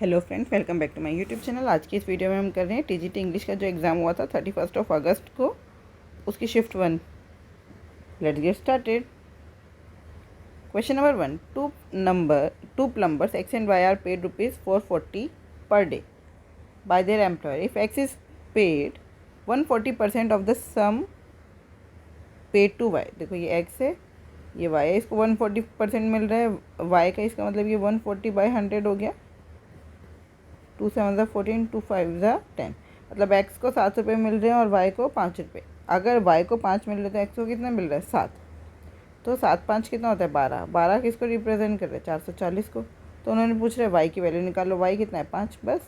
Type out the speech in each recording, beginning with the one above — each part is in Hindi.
Hello friends, welcome back to my YouTube channel. आज की इस वीडियो में हम कर रहे हैं टीजीटी इंग्लिश का जो एग्ज़ाम हुआ था 31 अगस्त को, उसकी shift 1। Let's get started. Question number 1, two plumbers X and Y are paid ₹440 per day by their employer. If X is paid 140% of the sum paid to Y. देखो ये एक्स है, ये वाई है, इसको 140% मिल रहा है वाई का, इसका मतलब ये 140/100 हो गया। 2 7 14, 2 5 10। मतलब एक्स को 7 रुपये मिल रहे हैं और वाई को 5 रुपये। अगर वाई को 5 मिल रहे तो एक्स को कितना मिल रहा है? 7। तो 7 5 कितना होता है? 12। 12 किसको रिप्रेजेंट कर रहे हैं? 440 को। तो उन्होंने पूछ रहे वाई की वैल्यू निकालो। वाई कितना है? 5। बस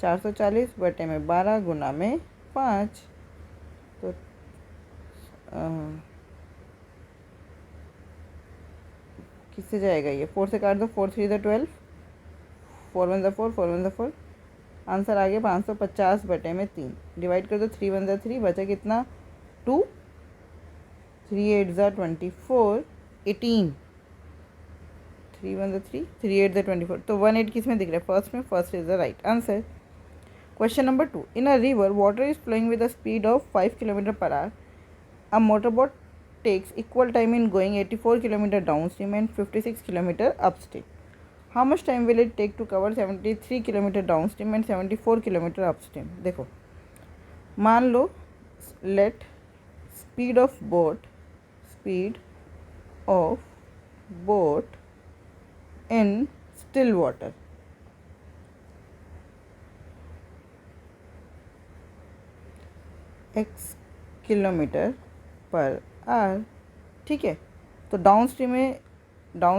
440 बटे में 12 गुना में 5। तो किससे जाएगा ये? 4 से काट दो। 4 3 12, 4 1 4, 4 1 4। आंसर आ गया 550 बटे में 3। डिवाइड कर दो। 3 1 3, बचा कितना? 2। 3 8 24, 18। 3 1 3, 3 8 24। तो 1 8 किस में दिख रहा है? फर्स्ट में। First is the right answer. Question number 2, in a river water is flowing with a speed of 5 kilometre per hour. A motorboat takes equal time in going 84 km downstream and 56 km upstream. How much time will it take to cover 73 km downstream and 74 km upstream? देखो, मान लो let speed of boat in still water x kilometre per our. ठीक है, तो डाउन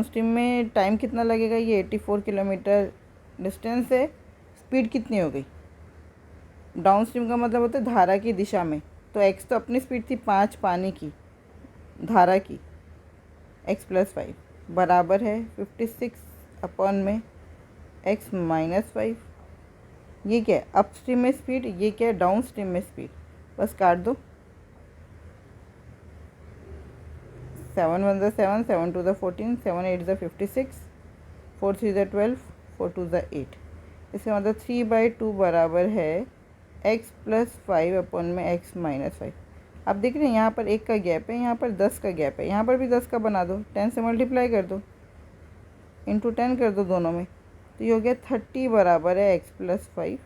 स्ट्रीम में टाइम कितना लगेगा? ये 84 किलोमीटर डिस्टेंस है। स्पीड कितनी हो गई? डाउन स्ट्रीम का मतलब होता है धारा की दिशा में। तो एक्स तो अपनी स्पीड थी 5 पानी की, धारा की, x + 5 बराबर है 56 अपॉन में x - 5। ये क्या है? अप स्ट्रीम में स्पीड, ये क्या है? डाउन स्ट्रीम में स्पीड। बस काट दो। 7 1 7, 7 2 14, 7 8 56, 4 3 12, 4 2 8। इसका मतलब 3/2 बराबर है x + 5 अपॉन में x - 5। अब देख रहे हैं यहाँ पर 1 का गैप है, यहाँ पर 10 का गैप है, यहाँ पर भी 10 का बना दो। 10 से मल्टीप्लाई कर दो, इंटू 10 कर दो दोनों में। तो ये हो गया 30 बराबर है x + 5,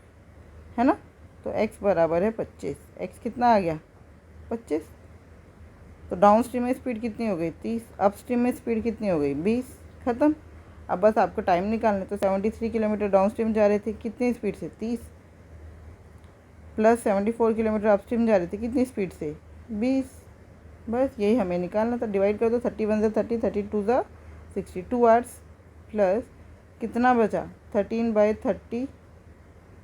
है ना। तो x बराबर है 25। x कितना आ गया? 25। तो डाउन स्ट्रीम में स्पीड कितनी हो गई? 30। अप स्ट्रीम में स्पीड कितनी हो गई? 20। ख़त्म। अब बस आपको टाइम निकालना है। तो 73 किलोमीटर डाउन स्ट्रीम जा रहे थे, कितनी स्पीड से? 30। प्लस 74 किलोमीटर अप स्ट्रीम जा रहे थे, कितनी स्पीड से? 20। बस यही हमें निकालना था। डिवाइड कर दो। 30 1 30, 32 60, 2 आवर्स। प्लस कितना बचा? 13/30,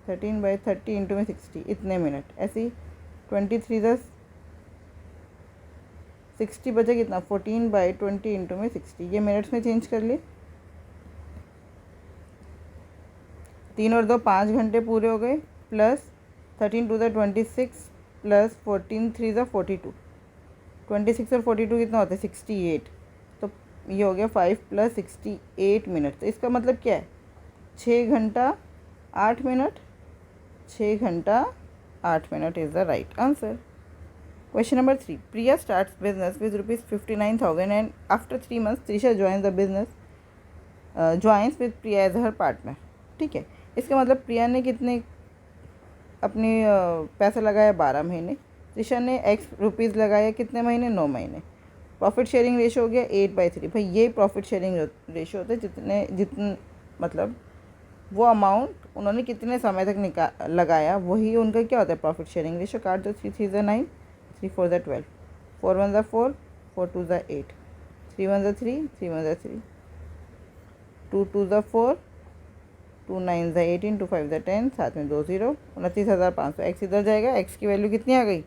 13/30 इंटू में 60, इतने मिनट। ऐसे ही 23 60 बचा कितना? 14/20 इंटू में 60। ये मिनट्स में चेंज कर लिए। 3 और 2 5 घंटे पूरे हो गए। Plus 13 2 26, plus 14 3 42। 26 और 42 कितना होता है? 68। तो ये हो गया 5 + 68 मिनट। तो इसका मतलब क्या है? 6 घंटा 8 मिनट। 6 घंटा 8 minute is the right answer. Question number 3. Priya starts business with ₹59,000 and after 3 months Trisha joins with Priya as her partner. ठीक है, इसका मतलब प्रिया ने कितने अपने पैसा लगाया? 12 महीने। त्रिशा ने x रुपीज़ लगाया कितने महीने? 9 महीने। प्रॉफिट शेयरिंग रेशो हो गया 8/3। भाई ये प्रॉफिट शेयरिंग रेशो होता है जितने मतलब वो अमाउंट उन्होंने कितने समय तक लगाया, वही उनका क्या होता है? Profit sharing ratio. काट दो। 3 3 9, 3 4 12, 4 1 4, 4 2 8, 3 1 3, 3 1 3, 2 2 4, 2 9 18, 2 5 10, साथ में 2 0, 29,500। एक्स इधर जाएगा। एक्स की वैल्यू कितनी आ गई?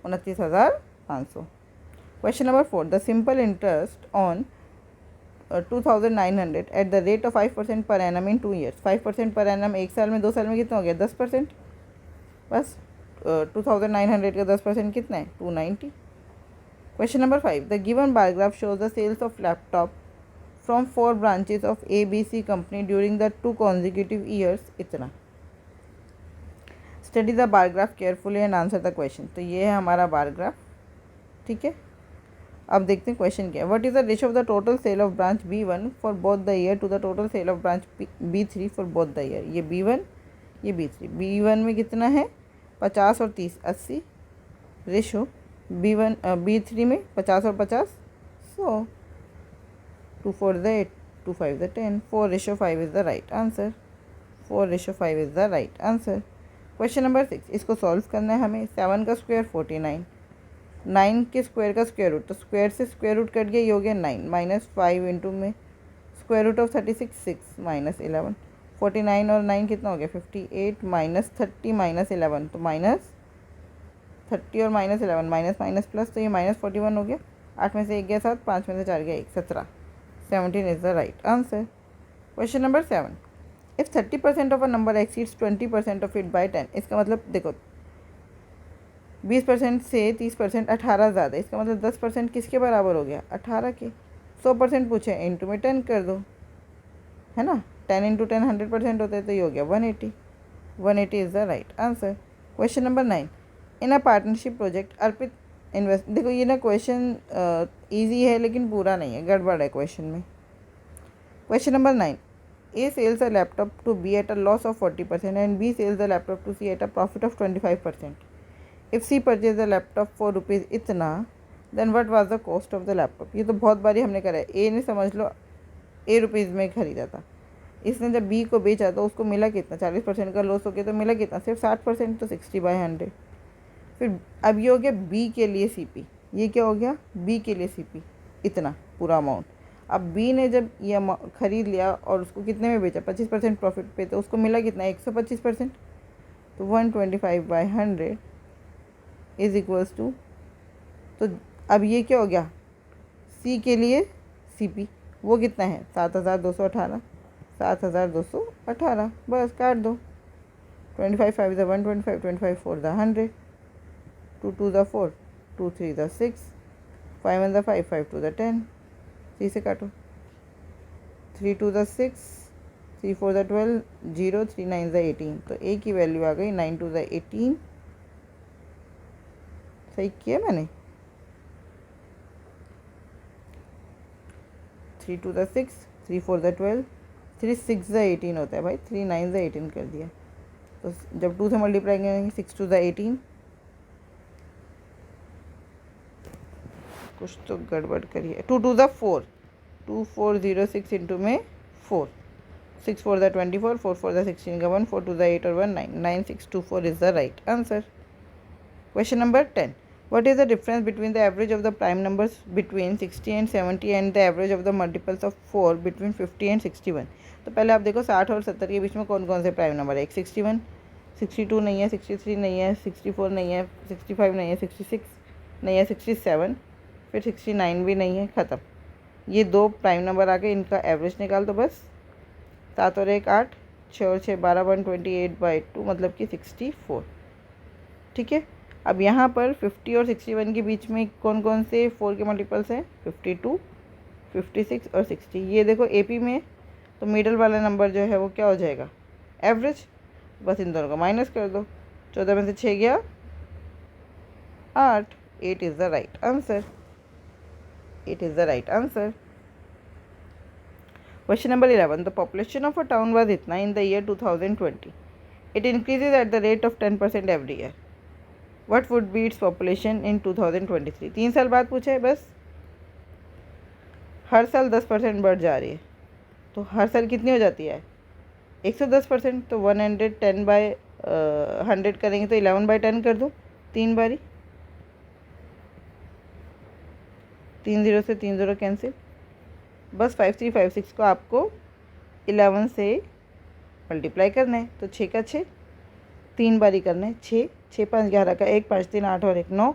29,500। Question number 4, the simple interest on 2,900 eight the rate of 5% per annum in 2 years. 5% per annum 1 साल में, 2 साल में कितना हो गया? 10%। बस 2,900 का 10% कितना है? 290। Question number 5, the given bar graph shows the sales of laptop from 4 branches of ABC company during the 2 consecutive years इतना। Study the bar graph carefully and answer the question. तो ये है हमारा बार ग्राफ, ठीक है। अब देखते हैं क्वेश्चन क्या है। What is the ratio of the total sale of branch B1 for both the year to the total sale of branch B3 for both the year. ये B1 ये B3। B1 में कितना है 50 और 30 80 रेशो। B3 में 50 और 50 100। 2 4 the 8 2 5 the 10 4:5 is the right answer. 4:5 is the right answer. Question number 6 इसको सॉल्व करना है हमें। 7 का स्क्वायर 49, 9 के स्क्वायर का स्क्वायर रूट, तो स्क्वायर से स्क्वायर रूट कट गया, ये हो गया 9 माइनस 5 इंटू में स्क्वायर रूट ऑफ 36 6 माइनस 11। 49 और 9 कितना हो गया 58 माइनस 30 माइनस 11, तो माइनस 30 और माइनस 11 माइनस माइनस प्लस, तो ये माइनस 41 हो गया। 8 में से 1 गया 7, 5 में से 4 गया 1 17। 17 is the right answer. Question number 7 if 30% of a number exceeds 20% of it by 10। इसका मतलब देखो 20% से 30% 18 ज़्यादा, इसका मतलब 10% किसके बराबर हो गया 18 के। 100% पूछे इंटू में 10 कर दो, है ना। 10 इंटू 10 100% होता है, तो ये हो गया 180। 180 is the right answer. Question number 9 in a partnership project Arpit invest. देखो ये ना क्वेश्चन ईजी है लेकिन पूरा नहीं है, गड़बड़ है क्वेश्चन में। Question number 9 A sells a laptop to B at a loss of 40% and B sells the laptop to C at a profit of 25%. If C purchased the laptop for rupees इतना, then what was the cost of the laptop? ये तो बहुत बारी हमने करा है। A ने समझ लो A रुपीज़ में ख़रीदा था, इसने जब B को बेचा तो उसको मिला कितना 40% का लॉस हो गया, तो मिला कितना सिर्फ 60%, तो 60/100। फिर अब ये हो गया B के लिए CP, ये क्या हो गया B के लिए CP इतना पूरा अमाउंट। अब बी ने जब ये ख़रीद लिया और उसको कितने में बेचा 25% प्रॉफिट पे, तो उसको मिला कितना 125%, तो 125/100 इज़ इक्वल्स टू, तो अब ये क्या हो गया सी के लिए सीपी, वो कितना है 7218। 7218 बस काट दो। 25 5 the 125, 25 4 the 100, 2 2 the 4, 2 3 the 6, 5 1 the 5, 5 2 the 10, 3 से काटो, 3 2 द 6, 3 4 द 12, 0 3 9 द 18, तो ए की वैल्यू आ गई 9 2 द 18। सही किया मैंने। 3 2 द 6, 3 4 द 12, 3 6 द 18 होता है भाई, 3 9 द 18 कर दिया, तो जब 2 से मल्टीप्लाई करेंगे 6 2 द 18। कुछ तो गड़बड़ करिए। 2 2 द 4, 2 4 0 6 इंटू में 4, 6 4 द 24, 4 4 द 16 का 1, 4 2 द 8 और 1 9, 9 6 2 4 is the right answer. Question number 10 what is the difference between the average of the prime numbers between 60 and 70 and the average of the multiples of 4 between 50 and 61। तो पहले आप देखो 60 और 70 के बीच में कौन कौन से प्राइम नंबर है। एक 61, 62 नहीं है, 63 नहीं है, 64 नहीं है, 65 नहीं है, 66 नहीं है, 67, फिर 69 भी नहीं है, ख़त्म। ये दो प्राइम नंबर आ गए, इनका एवरेज निकाल दो बस। 7 और 1 8, 6 और 6 12, 128/2 मतलब कि 64। ठीक है, अब यहाँ पर 50 और 61 के बीच में कौन कौन से 4 के मल्टीपल्स हैं 52, 56 और 60। ये देखो एपी में तो मिडल वाला नंबर जो है वो क्या हो जाएगा एवरेज, बस इन दोनों को माइनस कर दो। 14 में से 6 गया 8, 8 is the right answer. 8 is the right answer. Question number 11 the population of a town was इतना in the year 2020, it increases at the rate of 10% every year, what would be its population in 2023। 3 साल बाद पूछा है बस, हर साल 10% बढ़ जा रही है, तो हर साल कितनी हो जाती है 110%, तो 110/100 करेंगे तो 11/10 कर दो 3 बारी, 3 0 से 3 0 कैंसिल, बस 5356 को आपको 11 से मल्टीप्लाई करना है, तो 6 का 6 3 बारी करना है, 6 6 5 11 का 1, 5 3 8 और 1 9,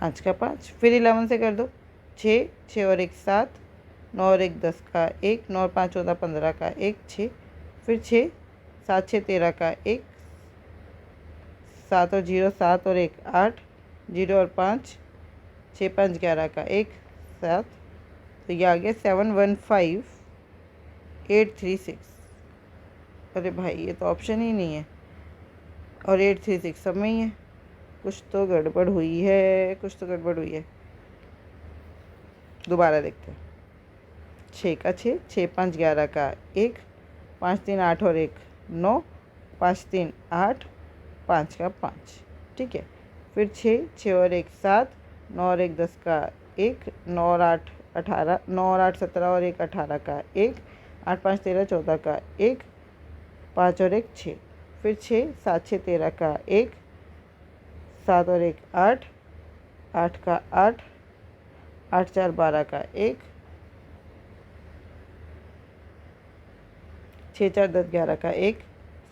5 का 5, फिर 11 से कर दो 6 6 और 1 7, 9 और 1 10 का 1, 9 और 5 14 15 का 1 6, फिर 6 7 6 13 का 1, 7 और 0 7 और 1 8, 0 और 5 6 5 11 का 1, 7, तो ये आ गया 715836। अरे भाई ये तो ऑप्शन ही नहीं है, और 836 सब में ही है। कुछ तो गड़बड़ हुई है, कुछ तो गड़बड़ हुई है। दोबारा देखते हैं। 6 का 6, 6 5 11 का 1, 5 3 8 और 1 9, 5 3 8, 5 का 5, ठीक है। फिर 6 6 और 1 7, 9 और 1 10 का 1, 9 और 8 18, 9 और 8 17 और 1 18 का 1, 8 5 13 14 का 1, 5 और 1 6। फिर 6 7 6 13 का 1, 7 और 1 8, 8 का 8, 8 4 12 का 1, 6 4 10 11 का 1,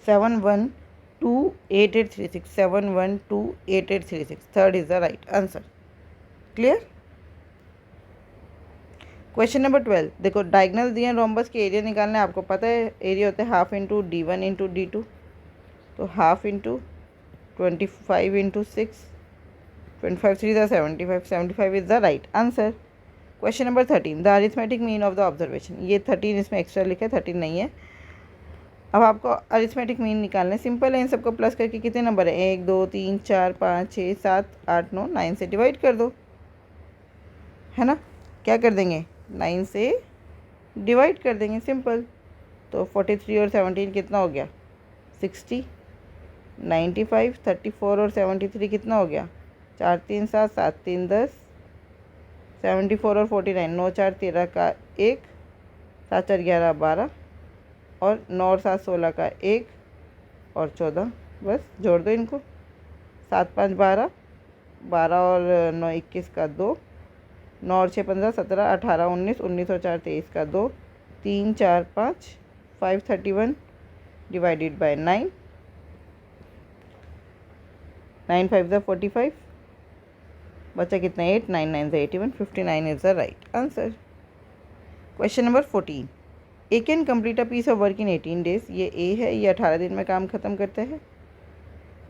712886, 712886, third is the right answer. Clear. Question number 12, देखो डायगोनल दिए रोम्बस के एरिया निकालना है। आपको पता है एरिया होता है half into D1 into D2, तो half into 25 into 6, 25 3 the 75, 75 is the right answer. Question number 13, the arithmetic mean of the observation. ये 13 इसमें एक्स्ट्रा लिखा है, 13 नहीं है। अब आपको अरिथमेटिक मीन निकालना है। सिंपल है, इन सबको प्लस करके कितने नंबर है 1 2 3 4 5 6 7 8 9 9 से डिवाइड कर दो, है ना। क्या कर देंगे, 9 से डिवाइड कर देंगे, सिंपल। तो 43 और 17 कितना हो गया 60, 95, 34 और 73 कितना हो गया 4 3 7, 7 3 10, 74 और 49, 9 4 13 का 1, 7 4 11 12, और 9 और 7 16 का 1 और 14, बस जोड़ दो इनको। 7 5 12, 12 और 9 21 का 2, 9 और 6 15 17 18 19, 19 और 4 23 का 2, 3 4 5, 531 डिवाइडेड बाय 9, 9 5 ज़ा 45, बचा कितना 8, 9 9 ज़ा 81, 59 is the right answer. Question number 14, A can complete a piece of work in 18 days. ये ए है, ये 18 दिन में काम ख़त्म करता है।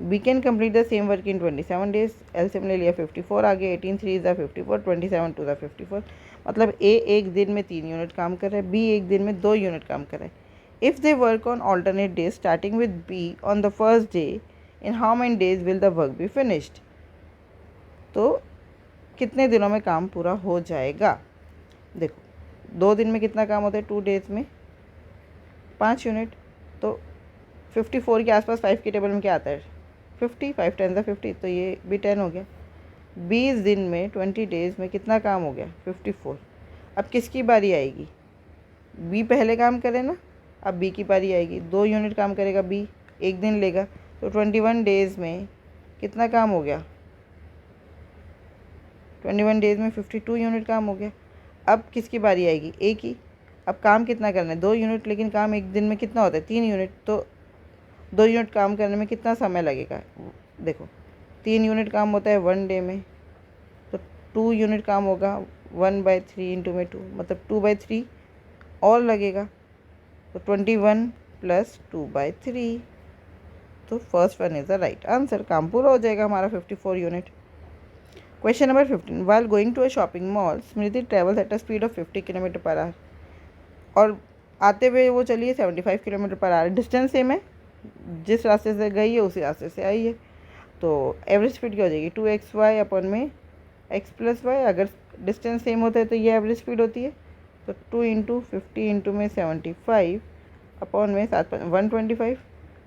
B can complete the same work in 27 days. LCM ले लिया 54 आ गया, 18 3 ज़ा 54, 27 2 ज़ा 54। मतलब ए एक दिन में 3 यूनिट काम कर रहा है, बी एक दिन में 2 यूनिट काम कर रहा है। If they work on alternate days starting with be on the first day, in how many days will the work be finished. तो कितने दिनों में काम पूरा हो जाएगा। देखो 2 दिन में कितना काम होता है, 2 डेज में 5 यूनिट। तो 54 के आसपास 5 की टेबल में क्या आता है 50, 5 10 ज़ा 50, तो ये भी 10 हो गया। 20 दिन में 20 डेज़ में कितना काम हो गया 54। अब किसकी बारी आएगी, बी पहले काम करे ना, अब बी की बारी आएगी। 2 यूनिट काम करेगा बी, एक दिन लेगा, तो 21 डेज़ में कितना काम हो गया 21 डेज़ में 52 यूनिट काम हो गया। अब किसकी बारी आएगी, ए की। अब काम कितना करना है 2 यूनिट, लेकिन काम एक दिन में कितना होता है 3 यूनिट, तो 2 यूनिट काम करने में कितना समय लगेगा। देखो 3 यूनिट काम होता है 1 डे में, तो 2 यूनिट काम होगा 1/3 इंटू में 2, मतलब 2/3 और लगेगा, तो 21 प्लस 2/3, तो first one is the right answer. काम पूरा हो जाएगा हमारा 54 unit. Question number 15, while going to a shopping mall Smriti travels at a speed of 50 kilometre per hour. और आते हुए वो चलिए 75 kilometre per our. Distance same है, जिस रास्ते से गई है उसी रास्ते से आई है, तो एवरेज स्पीड क्या हो जाएगी 2xy अपन में x प्लस वाई। अगर डिस्टेंस सेम होता है तो ये एवरेज स्पीड होती है, तो 2 इंटू 50 इंटू में 75 अपॉन में 7 125,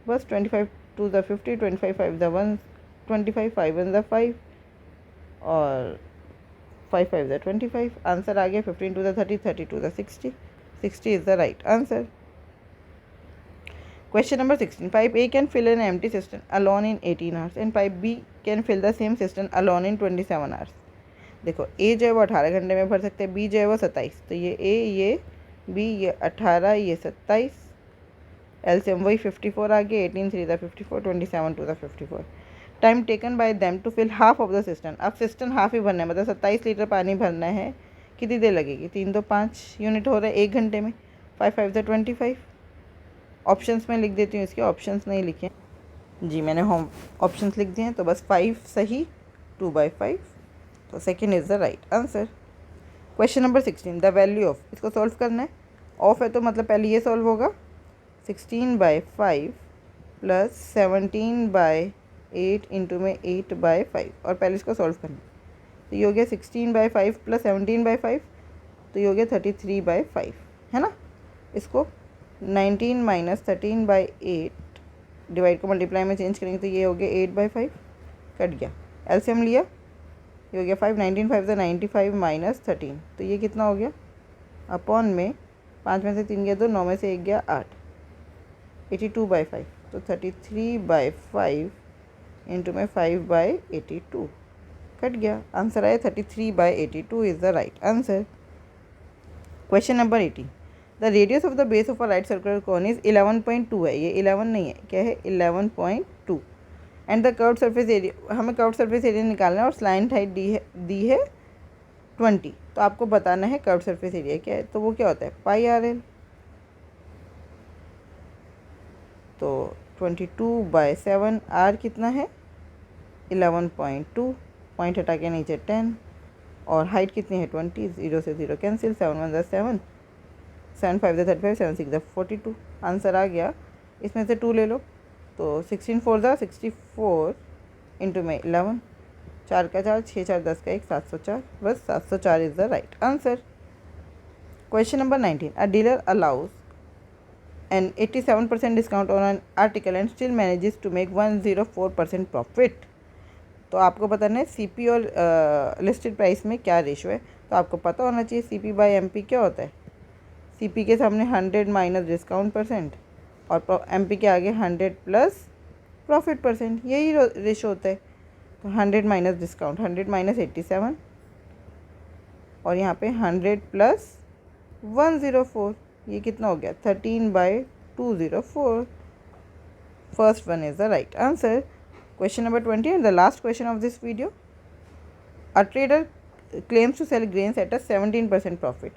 बस 25 2 ज़ा 50, 25 5 ज़ा 125, 5 1 ज़ा 5 और 5 5 ज़ा 25। आंसर आ गया 15 2 ज़ा 30, 30 2 ज़ा 60, 60 is the right answer. Question number 16. Pipe A can fill an empty cistern alone in 18 hours and pipe B can fill the same cistern alone in 27 hours. देखो A जो है वो 18 घंटे में भर सकते हैं, B जो है वो 27, तो ये A ये B ये 18 ये 27, एलसीएम वही 54 आ गया, 18 3 ज़ा 54, 27 2 ज़ा 54। Time taken by them to fill half of the cistern. अब सिस्टन हाफ ही भरना है, मतलब 27 लीटर पानी भरना है, कितनी देर लगेगी 3 तो 5 यूनिट हो रहा है 1 घंटे में, 5 5 ज़ा 25। ऑप्शंस में लिख देती हूँ, इसके ऑप्शंस नहीं लिखे जी मैंने, होम ऑप्शंस लिख दिए हैं, तो बस 5 सही 2/5, तो second is the right answer. Question number 16, the value of, इसको सॉल्व करना है। ऑफ है तो मतलब पहले ये सॉल्व होगा, 16/5 प्लस 17/8 इंटू में 8/5, और पहले इसको सॉल्व करना है। तो ये हो गया 16/5 प्लस 17/5, तो ये हो गया 33/5, है ना। इसको 19 माइनस 13/8 डिवाइड को मल्टीप्लाई में चेंज करेंगे तो ये हो गया 8/5, कट गया। एलसीएम लिया, ये हो गया 5, 19 5 ज़ा 95 माइनस 13, तो ये कितना हो गया, अपॉन में 5 में से 3 गया 2, 9 में से 1 गया 8, 82/5, तो 33/5 इंटू में 5/82, कट गया। आंसर आया 33/82 is the right answer. Question number 18, the radius of the base of a right circular cone is 11.2 है, ये 11 नहीं है, क्या है 11.2, and the curved surface area, हमें कर्व्ड सरफेस एरिया निकालना है और स्लाइंट हाइट दी है 20, तो आपको बताना है कर्व्ड सरफेस एरिया क्या है, तो वो क्या होता है πRL, तो 22/7, R कितना है 11.2, पॉइंट हटा के नीचे 10, और हाइट कितनी है 20, 0 से 0 कैंसिल, 7 1 ज़ा 7, 7 5 ज़ा 35, 7 6 ज़ा 42, आंसर आ गया। इसमें से 2 ले लो, तो 16 4 ज़ा 64 इंटू में 11, 4 का 4, 6 4 10 का 1, 704, बस 704 is the right answer. Question number 19, a dealer allows an 87% discount on an article and still manages to make 104% profit. तो आपको बताना है सीपी और लिस्टेड प्राइस में क्या रेशो है, तो आपको पता होना चाहिए CP/MP क्या होता है। सीपी के सामने 100 माइनस डिस्काउंट परसेंट, और एमपी के आगे 100 प्लस प्रॉफिट परसेंट, यही रेशो होता है। तो 100 माइनस डिस्काउंट, 100 माइनस 87, और यहाँ पे 100 प्लस 104, ये कितना हो गया 13/204, first one is the right answer. Question number 20 and the last question of this video. A trader claims to sell grains at a 17% profit,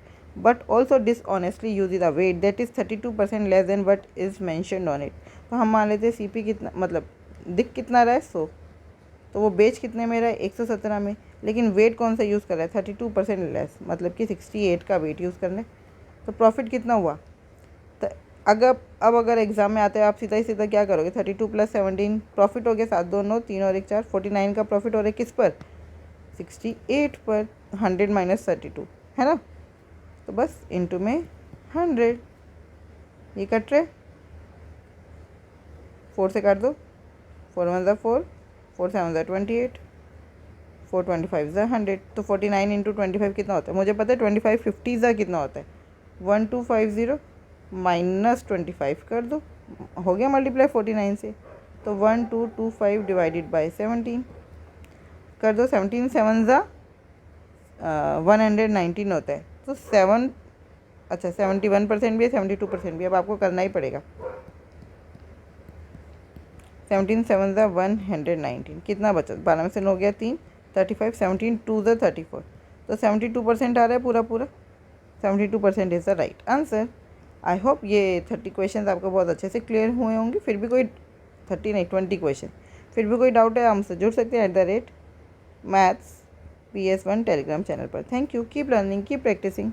but also dishonestly uses a weight that is 32% less than what is mentioned on it. तो हम मान लेते हैं CP कितना, मतलब दिख कितना रहा है 100, तो वो बेच कितने में रहा है 117 में, लेकिन वेट कौन सा यूज़ कर रहा है 32% लेस, मतलब कि 68 का वेट यूज़ करना है। तो प्रॉफिट कितना हुआ, तो अगर एग्ज़ाम में आते हैं आप सीधा ही सीधा क्या करोगे, 32 प्लस 17 प्रॉफिट हो गया, 7 2 9, 3 और 1 4, 49 का प्रॉफिट हो रहा है किस पर 68 पर, 100 माइनस 32, है ना। तो बस इनटू में 100, ये कट रहे, 4 से काट दो, 4 1 ज़ा 4, 4 7 ज़ा 28, 4 25 ज़ा 100, तो 49 इंटू 25 कितना होता है, मुझे पता है 25 50 ज़ा कितना होता है 1250 माइनस 25 कर दो, हो गया मल्टीप्लाई 49 से, तो 1225 डिवाइडेड बाई 17 कर दो, 17 7 ज़ा 119 होता है, तो 7, अच्छा 71% भी है 72% भी, अब आपको करना ही पड़ेगा। 17 7 ज़ा 119, कितना बचा, 12 में से 9 गया 3, 35, 17 2 ज़ा 34, तो 72% आ रहा है पूरा 72% is the right answer. I hope ये 30 क्वेश्चन आपको बहुत अच्छे से क्लियर हुए होंगे। फिर भी कोई 30 नहीं 20 क्वेश्चन, फिर भी कोई डाउट है हमसे जुड़ सकते हैं @maths PS1 टेलीग्राम चैनल पर। Thank you, keep learning, keep practising.